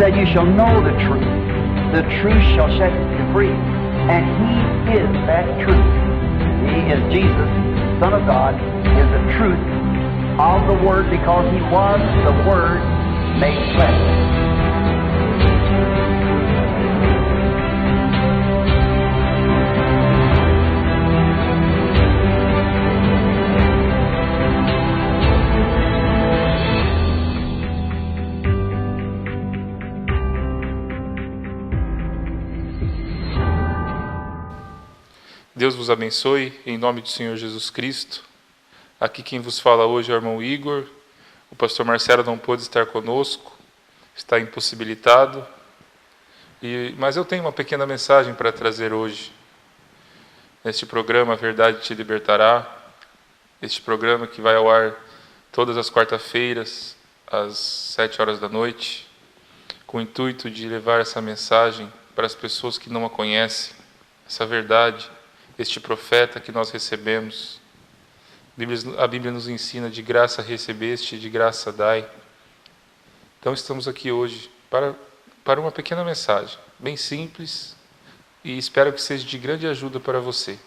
said, you shall know the truth shall set you free. And He is that truth. He is Jesus, Son of God, is the truth of the Word, because He was the Word made flesh. Deus vos abençoe, em nome do Senhor Jesus Cristo. Aqui quem vos fala hoje é o irmão Igor. O pastor Marcelo não pôde estar conosco, está impossibilitado. Mas eu tenho uma pequena mensagem para trazer hoje. Neste programa, A Verdade Te Libertará. Este programa que vai ao ar todas as quarta-feiras, às 7 horas da noite, com o intuito de levar essa mensagem para as pessoas que não a conhecem, essa verdade, este profeta que nós recebemos. A Bíblia nos ensina: de graça recebeste, de graça dai. Então estamos aqui hoje para uma pequena mensagem, bem simples, e espero que seja de grande ajuda para você.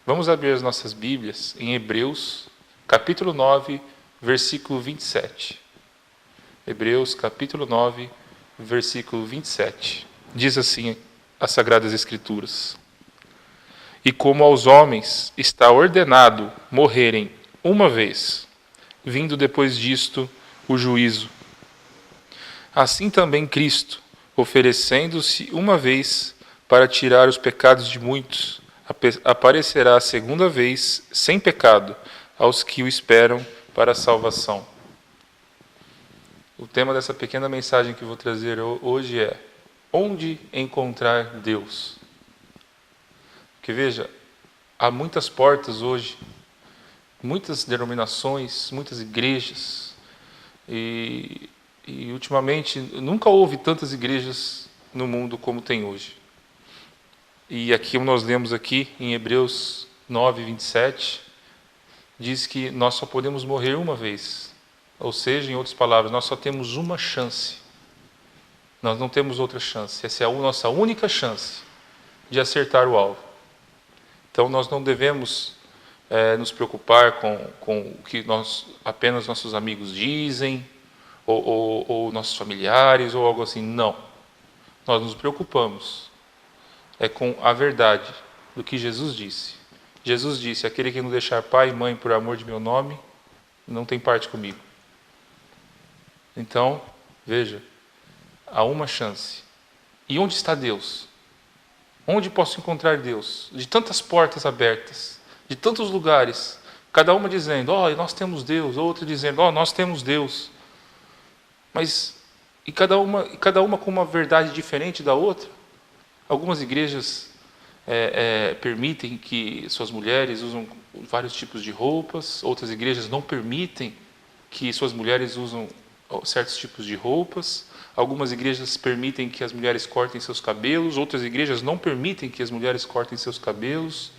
Vamos abrir as nossas Bíblias em Hebreus, capítulo 9, versículo 27. Hebreus, capítulo 9, versículo 27. Diz assim as Sagradas Escrituras: E como aos homens está ordenado morrerem uma vez, vindo depois disto o juízo, assim também Cristo, oferecendo-se uma vez para tirar os pecados de muitos, aparecerá a segunda vez sem pecado aos que o esperam para a salvação. O tema dessa pequena mensagem que vou trazer hoje é: onde encontrar Deus? Porque veja, há muitas portas hoje, muitas denominações, muitas igrejas, e ultimamente nunca houve tantas igrejas no mundo como tem hoje. E aqui nós lemos aqui em Hebreus 9, 27, diz que nós só podemos morrer uma vez. Ou seja, em outras palavras, nós só temos uma chance. Nós não temos outra chance. Essa é a nossa única chance de acertar o alvo. Então nós não devemos nos preocupar com o que apenas nossos amigos dizem, ou nossos familiares, ou algo assim. Não. Nós nos preocupamos com a verdade do que Jesus disse. Jesus disse: aquele que não deixar pai e mãe por amor de meu nome, não tem parte comigo. Então, veja, há uma chance. E onde está Deus? Onde posso encontrar Deus? De tantas portas abertas, de tantos lugares, cada uma dizendo: nós temos Deus, outra dizendo: nós temos Deus. Mas, e cada uma com uma verdade diferente da outra. Algumas igrejas permitem que suas mulheres usam vários tipos de roupas, outras igrejas não permitem que suas mulheres usam certos tipos de roupas. Algumas igrejas permitem que as mulheres cortem seus cabelos, outras igrejas não permitem que as mulheres cortem seus cabelos.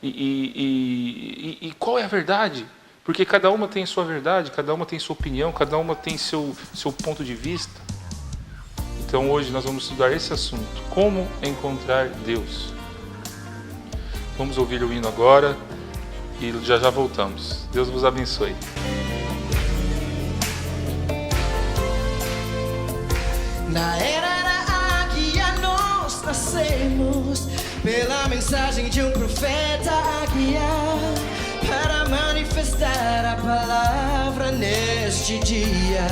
E qual é a verdade? Porque cada uma tem sua verdade, cada uma tem sua opinião, cada uma tem seu ponto de vista. Então hoje nós vamos estudar esse assunto: como encontrar Deus. Vamos ouvir o hino agora e já voltamos. Deus vos abençoe. Na era que a nós nascemos, pela mensagem de um profeta a guiar, para manifestar a palavra neste dia.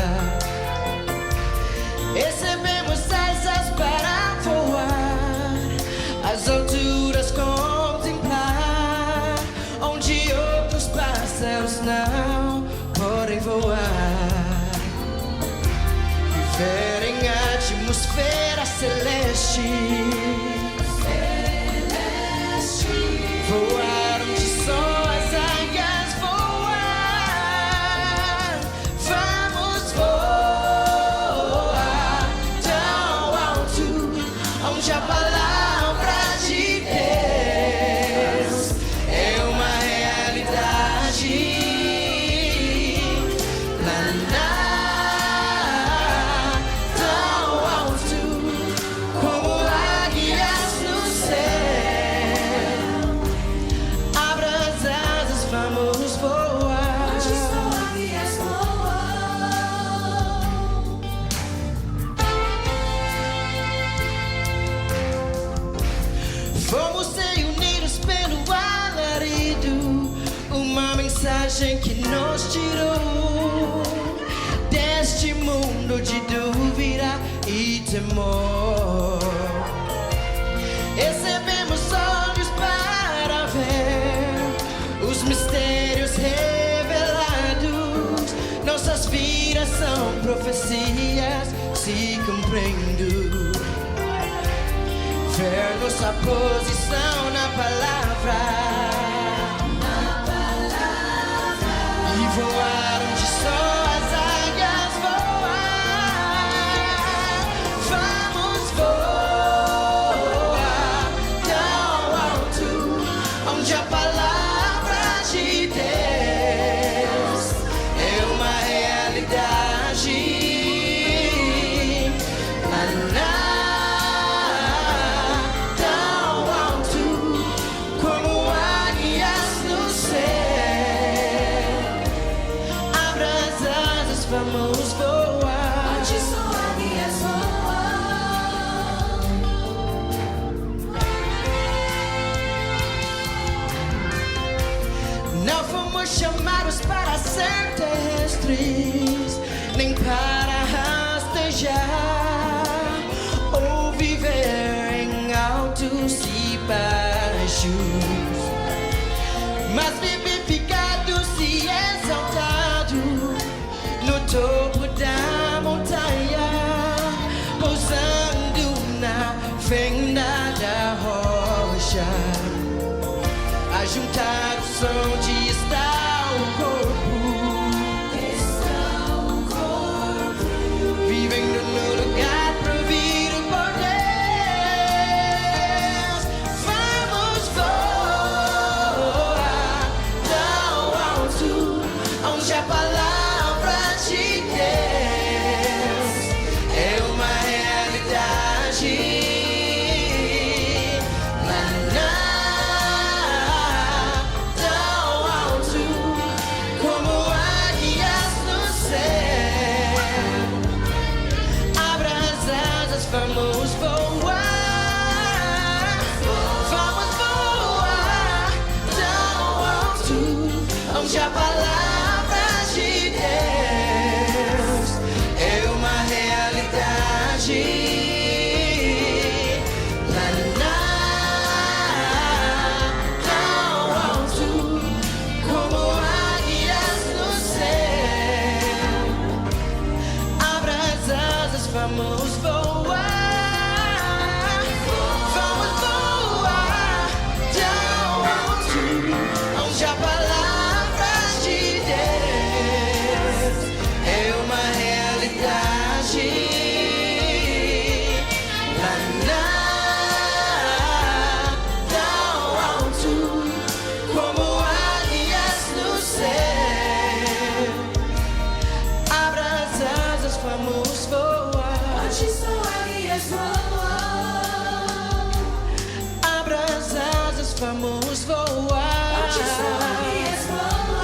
Recebemos asas para voar, as alturas contemplar, onde outros pássaros não podem voar. Viver em atmosfera celeste, voar onde só as águias voar. Vamos voar tão alto, onde a palavra de Deus é uma realidade. Tão coragem que nos tirou deste mundo de dúvida e temor. Recebemos olhos para ver os mistérios revelados. Nossas vidas são profecias se cumprindo. Ver nossa posição na palavra e voar onde só as águias voam. Vamos voar tão alto, onde a palavra de Deus é uma realidade. Tão alto como águias no céu. Abra as asas, vamos voar. Onde só águias voam. Não fomos chamados para ser terrestres, nem para rastejar ou viver em altos e baixos, mas vivificados e exaltados no topo da montanha, pousando na fenda da rocha, a juntar o som de está o corpo, vivendo no lugar provido por Deus. Vamos voar tão alto, onde a palavra de Deus é uma realidade. Tão alto como águias no céu. Abra as asas, vamos voar. Vamos voar tão alto, onde a palavra de Deus é uma realidade. Tão alto como águias no céu. Abra as asas, vamos voar. Vamos voar tão alto, onde a palavra de Deus é uma realidade. Tão alto como águias no céu. Abra as asas, vamos voar. Onde só águias voam. Abra as asas, vamos voar. Onde só águias voam.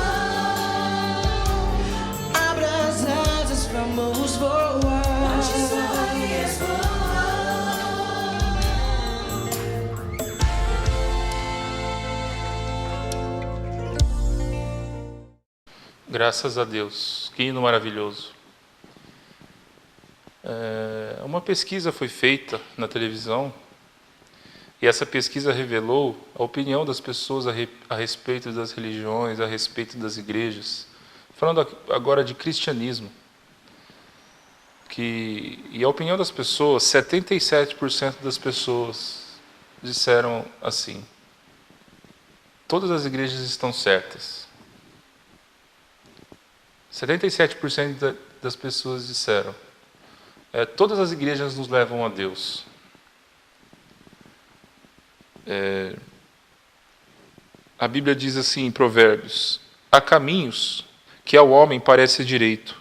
Abra as asas, vamos voar. Onde só águias voam. Graças a Deus, que hino maravilhoso. Uma pesquisa foi feita na televisão e essa pesquisa revelou a opinião das pessoas a respeito das religiões, a respeito das igrejas. Falando agora de cristianismo. E a opinião das pessoas, 77% das pessoas disseram assim: todas as igrejas estão certas. 77% das pessoas disseram: todas as igrejas nos levam a Deus. A Bíblia diz assim em Provérbios: há caminhos que ao homem parece direito,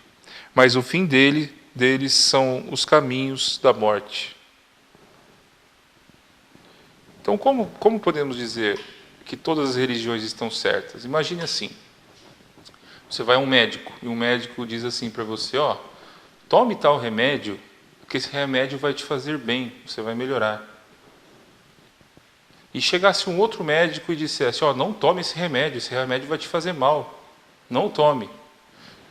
mas o fim deles são os caminhos da morte. Então, como podemos dizer que todas as religiões estão certas? Imagine assim: você vai a um médico e um médico diz assim para você: tome tal remédio, porque esse remédio vai te fazer bem, você vai melhorar. E chegasse um outro médico e dissesse: não tome esse remédio vai te fazer mal. Não o tome.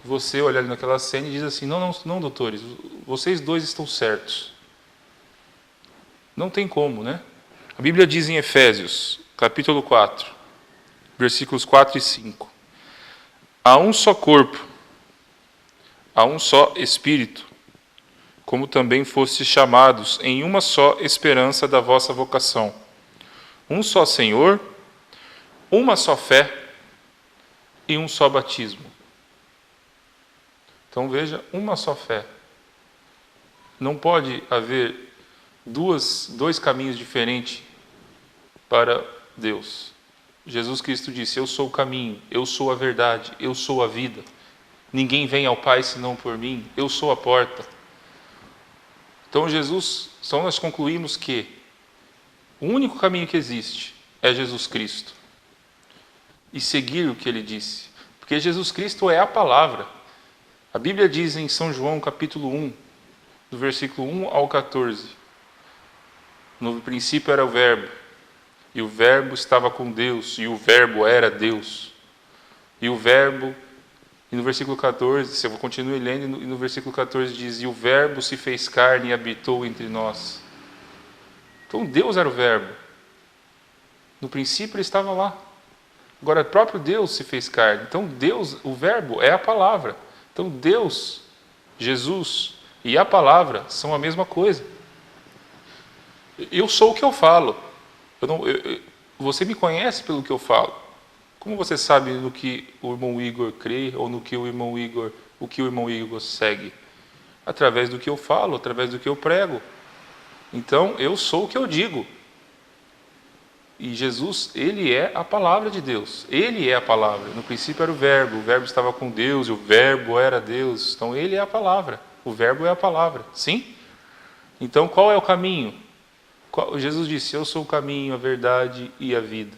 Você olha ali naquela cena e diz assim, não, doutores, vocês dois estão certos. Não tem como, né? A Bíblia diz em Efésios, capítulo 4, versículos 4 e 5. Há um só corpo, há um só Espírito, como também fostes chamados em uma só esperança da vossa vocação. Um só Senhor, uma só fé e um só batismo. Então veja, uma só fé. Não pode haver dois caminhos diferentes para Deus. Jesus Cristo disse, eu sou o caminho, eu sou a verdade, eu sou a vida. Ninguém vem ao Pai senão por mim, eu sou a porta. Então nós concluímos que o único caminho que existe é Jesus Cristo. E seguir o que ele disse. Porque Jesus Cristo é a palavra. A Bíblia diz em São João capítulo 1, do versículo 1 ao 14. No princípio era o Verbo, e o Verbo estava com Deus, e o Verbo era Deus. E o Verbo, e no versículo 14, se eu continue lendo, e no versículo 14 diz, e o Verbo se fez carne e habitou entre nós. Então Deus era o Verbo. No princípio ele estava lá. Agora, o próprio Deus se fez carne. Então, Deus, o Verbo, é a palavra. Então, Deus, Jesus e a palavra são a mesma coisa. Eu sou o que eu falo. Você me conhece pelo que eu falo. Como você sabe no que o irmão Igor crê ou no que o irmão Igor segue? Através do que eu falo, através do que eu prego. Então, eu sou o que eu digo. E Jesus, ele é a palavra de Deus. Ele é a palavra. No princípio era o Verbo estava com Deus, e o Verbo era Deus. Então ele é a palavra. O Verbo é a palavra. Sim? Então qual é o caminho? Jesus disse, eu sou o caminho, a verdade e a vida.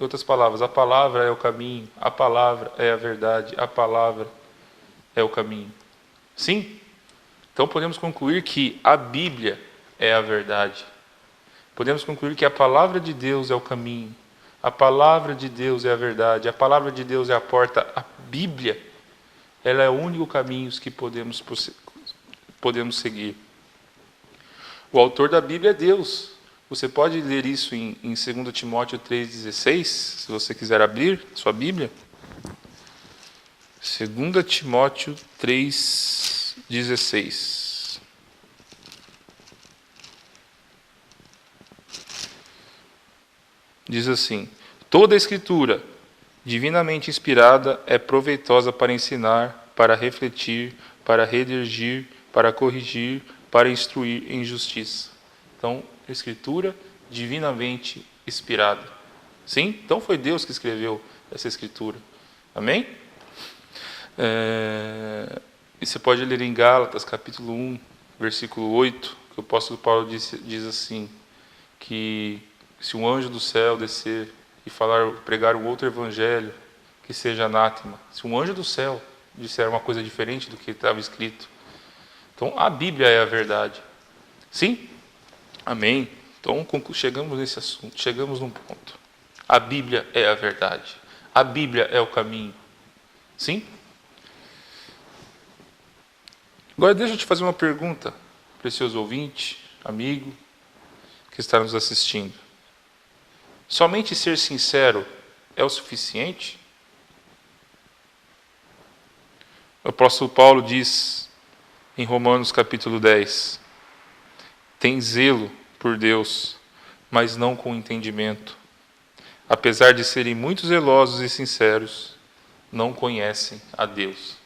Em outras palavras, a palavra é o caminho, a palavra é a verdade, a palavra é o caminho. Sim? Então podemos concluir que a Bíblia é a verdade. Podemos concluir que a palavra de Deus é o caminho, a palavra de Deus é a verdade, a palavra de Deus é a porta. A Bíblia, ela é o único caminho que podemos seguir. O autor da Bíblia é Deus. Você pode ler isso em 2 Timóteo 3,16, se você quiser abrir sua Bíblia. 2 Timóteo 3,16. Diz assim, toda a Escritura, divinamente inspirada, é proveitosa para ensinar, para refletir, para redigir, para corrigir, para instruir em justiça. Então, Escritura divinamente inspirada. Sim? Então foi Deus que escreveu essa Escritura. Amém? E você pode ler em Gálatas, capítulo 1, versículo 8, que o apóstolo Paulo diz assim, que se um anjo do céu descer e pregar um outro evangelho, que seja anátema. Se um anjo do céu disser uma coisa diferente do que estava escrito. Então, a Bíblia é a verdade. Sim? Amém? Então, chegamos nesse assunto, chegamos num ponto. A Bíblia é a verdade. A Bíblia é o caminho. Sim? Agora, deixa eu te fazer uma pergunta, precioso ouvinte, amigo, que está nos assistindo. Somente ser sincero é o suficiente? O apóstolo Paulo diz em Romanos capítulo 10, tem zelo por Deus, mas não com entendimento. Apesar de serem muito zelosos e sinceros, não conhecem a Deus.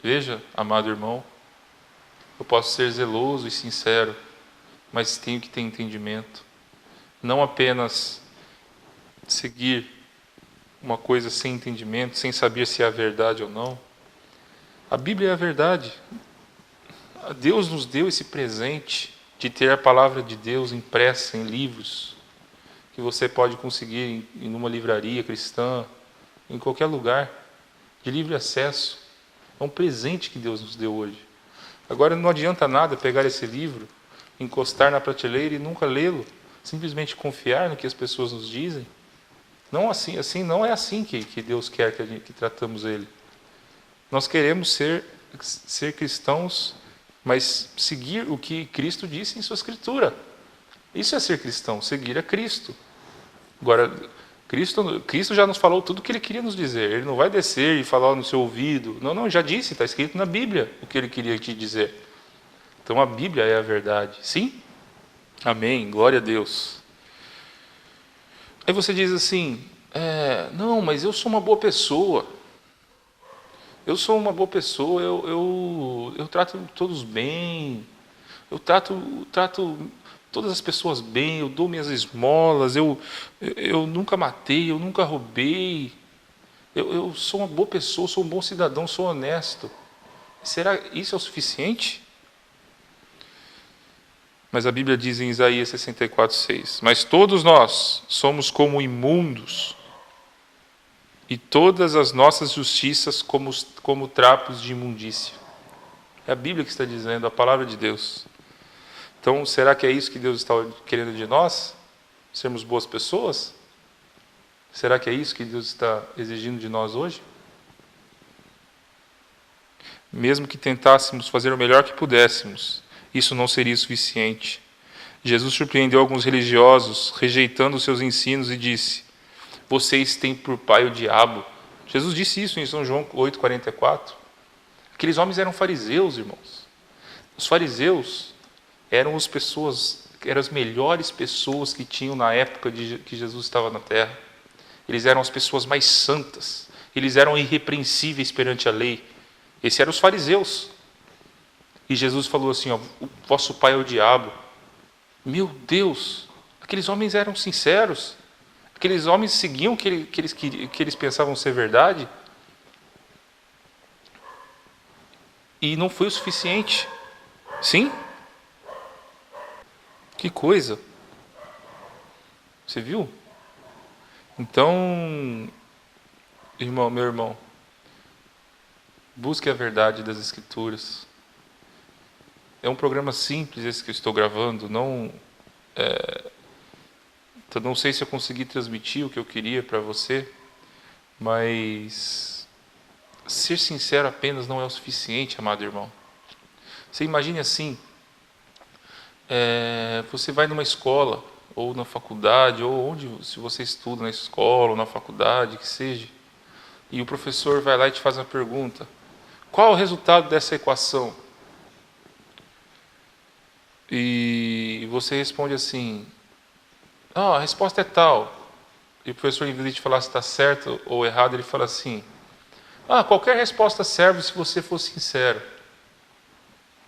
Veja, amado irmão, eu posso ser zeloso e sincero, mas tenho que ter entendimento. Não apenas seguir uma coisa sem entendimento, sem saber se é a verdade ou não. A Bíblia é a verdade. Deus nos deu esse presente de ter a palavra de Deus impressa em livros, que você pode conseguir em uma livraria cristã, em qualquer lugar, de livre acesso. É um presente que Deus nos deu hoje. Agora não adianta nada pegar esse livro, encostar na prateleira e nunca lê-lo, simplesmente confiar no que as pessoas nos dizem. Não assim, não é assim que Deus quer que tratamos Ele. Nós queremos ser cristãos, mas seguir o que Cristo disse em sua Escritura. Isso é ser cristão, seguir a Cristo. Agora, Cristo já nos falou tudo o que Ele queria nos dizer. Ele não vai descer e falar no seu ouvido. Não, já disse, está escrito na Bíblia o que Ele queria te dizer. Então a Bíblia é a verdade. Sim? Amém, glória a Deus. Aí você diz assim, não, mas eu sou uma boa pessoa. Eu sou uma boa pessoa, eu trato todos bem, eu trato todas as pessoas bem, eu dou minhas esmolas, eu nunca matei, eu nunca roubei, eu sou uma boa pessoa, sou um bom cidadão, sou honesto. Será isso é o suficiente? Mas a Bíblia diz em Isaías 64:6, mas todos nós somos como imundos, e todas as nossas justiças como trapos de imundícia. É a Bíblia que está dizendo, a palavra de Deus. Então, será que é isso que Deus está querendo de nós? Sermos boas pessoas? Será que é isso que Deus está exigindo de nós hoje? Mesmo que tentássemos fazer o melhor que pudéssemos, isso não seria suficiente. Jesus surpreendeu alguns religiosos, rejeitando os seus ensinos, e disse: vocês têm por pai o diabo. Jesus disse isso em São João 8,44. Aqueles homens eram fariseus, irmãos. Os fariseus eram as melhores pessoas que tinham na época que Jesus estava na terra. Eles eram as pessoas mais santas. Eles eram irrepreensíveis perante a lei. Esses eram os fariseus. E Jesus falou assim, o vosso pai é o diabo. Meu Deus, aqueles homens eram sinceros. Aqueles homens seguiam o que eles pensavam ser verdade. E não foi o suficiente. Sim? Que coisa. Você viu? Então, meu irmão, busque a verdade das Escrituras. É um programa simples esse que eu estou gravando. Não sei se eu consegui transmitir o que eu queria para você, mas ser sincero apenas não é o suficiente, amado irmão. Você imagine assim, você vai numa escola, ou na faculdade, ou se você estuda na escola, ou na faculdade, que seja, e o professor vai lá e te faz uma pergunta: qual é o resultado dessa equação? E você responde assim: a resposta é tal. E o professor, em vez de te falar se está certo ou errado, ele fala assim: qualquer resposta serve se você for sincero.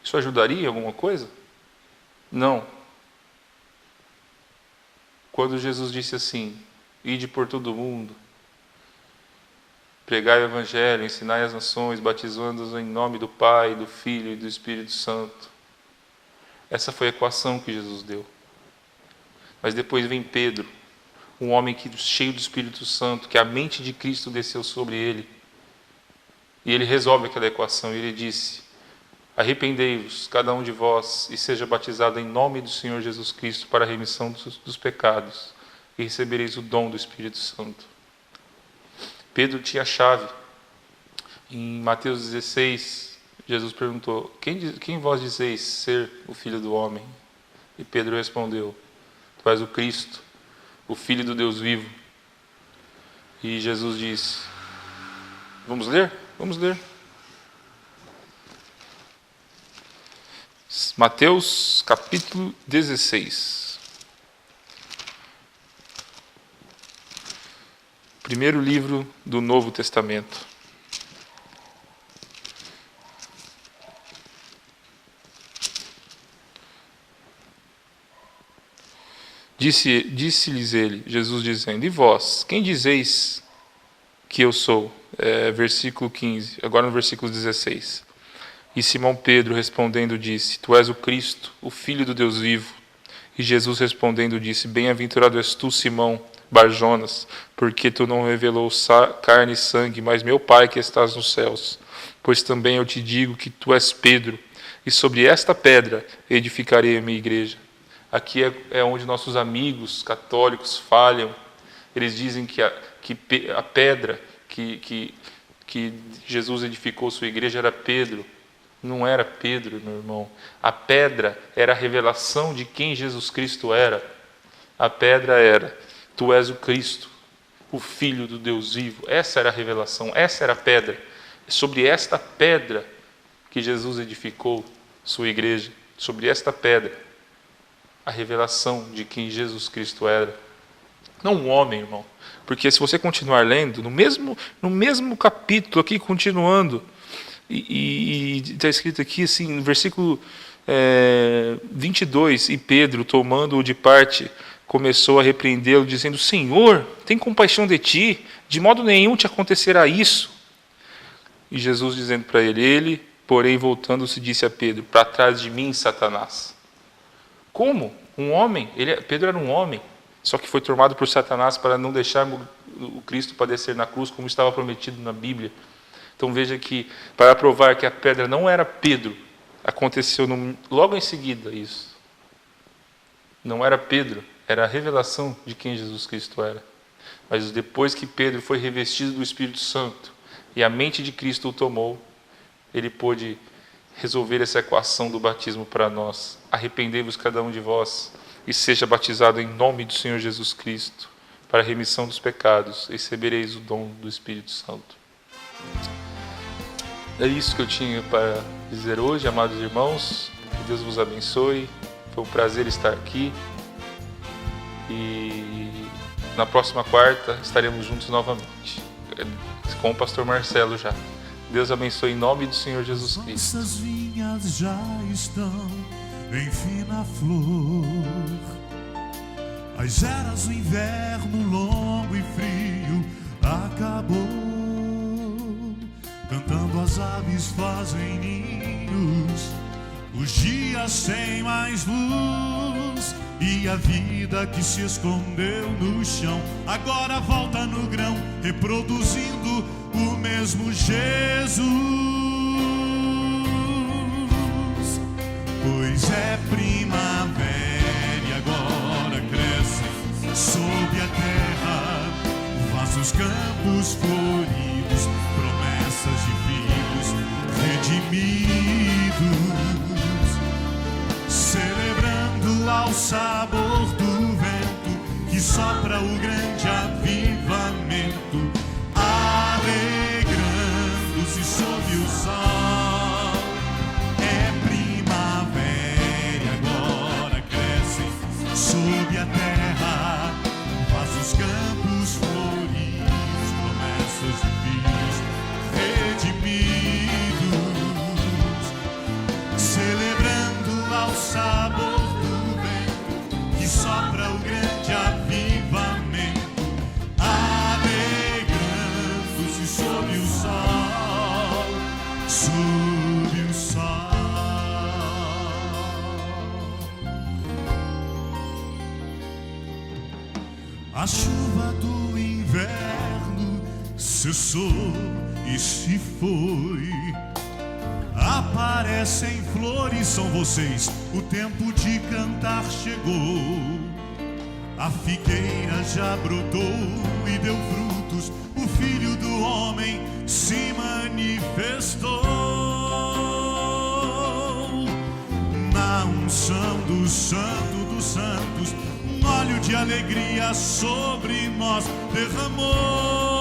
Isso ajudaria em alguma coisa? Não. Quando Jesus disse assim: ide por todo o mundo, pregai o Evangelho, ensinai as nações, batizando-os em nome do Pai, do Filho e do Espírito Santo. Essa foi a equação que Jesus deu. Mas depois vem Pedro, um homem cheio do Espírito Santo, que a mente de Cristo desceu sobre ele. E ele resolve aquela equação, e ele disse: arrependei-vos, cada um de vós, e seja batizado em nome do Senhor Jesus Cristo para a remissão dos pecados, e recebereis o dom do Espírito Santo. Pedro tinha a chave. Em Mateus 16, Jesus perguntou: quem vós dizeis ser o Filho do Homem? E Pedro respondeu: tu és o Cristo, o Filho do Deus vivo. E Jesus disse: vamos ler? Vamos ler. Mateus capítulo 16. Primeiro livro do Novo Testamento. Disse-lhes ele, Jesus dizendo: e vós, quem dizeis que eu sou? Versículo 15, agora no versículo 16. E Simão Pedro respondendo disse: tu és o Cristo, o Filho do Deus vivo. E Jesus respondendo disse: bem-aventurado és tu, Simão Barjonas, porque tu não revelou carne e sangue, mas meu Pai que estás nos céus. Pois também eu te digo que tu és Pedro, e sobre esta pedra edificarei a minha igreja. Aqui é onde nossos amigos católicos falham. Eles dizem que a pedra que Jesus edificou sua igreja era Pedro. Não era Pedro, meu irmão. A pedra era a revelação de quem Jesus Cristo era. A pedra era: tu és o Cristo, o Filho do Deus vivo. Essa era a revelação, essa era a pedra. É sobre esta pedra que Jesus edificou sua igreja. Sobre esta pedra, a revelação de quem Jesus Cristo era. Não um homem, irmão. Porque se você continuar lendo, no mesmo capítulo aqui, continuando, e está escrito aqui assim, no versículo 22, e Pedro, tomando-o de parte, começou a repreendê-lo, dizendo: Senhor, tem compaixão de ti, de modo nenhum te acontecerá isso. E Jesus dizendo para ele, porém, voltando-se, disse a Pedro: para trás de mim, Satanás. Como? Um homem? Pedro era um homem, só que foi tomado por Satanás para não deixar o Cristo padecer na cruz, como estava prometido na Bíblia. Então veja que, para provar que a pedra não era Pedro, aconteceu logo em seguida isso. Não era Pedro, era a revelação de quem Jesus Cristo era. Mas depois que Pedro foi revestido do Espírito Santo e a mente de Cristo o tomou, ele pôde resolver essa equação do batismo para nós. Arrependei-vos cada um de vós e seja batizado em nome do Senhor Jesus Cristo para a remissão dos pecados. Recebereis o dom do Espírito Santo. É isso que eu tinha para dizer hoje, amados irmãos. Que Deus vos abençoe. Foi um prazer estar aqui. E na próxima quarta estaremos juntos novamente, com o pastor Marcelo já. Deus abençoe em nome do Senhor Jesus Cristo. Nossas vinhas já estão em fina flor. As eras do inverno longo e frio acabou. Cantando as aves fazem ninhos, os dias sem mais luz, e a vida que se escondeu no chão agora volta no grão, reproduzindo o mesmo Jesus. Pois é primavera e agora cresce sob a terra vastos campos floridos, promessas de filhos redimidos, celebrando ao sabor do vento que sopra o grande avivamento, alegrando-se sob o sol. É primavera e agora crescem sob a terra vastos campos floridos, promessas de filhos redimidos, celebrando ao sabor do vento que sopra o grande avivamento, alegrando-se sob o sol, sob o sol. A chuva do inverno cessou e se foi. Aparecem flores, são vocês, o tempo de cantar chegou. A figueira já brotou e deu frutos, o Filho do Homem se manifestou. Na unção do Santo dos Santos, um óleo de alegria sobre nós derramou.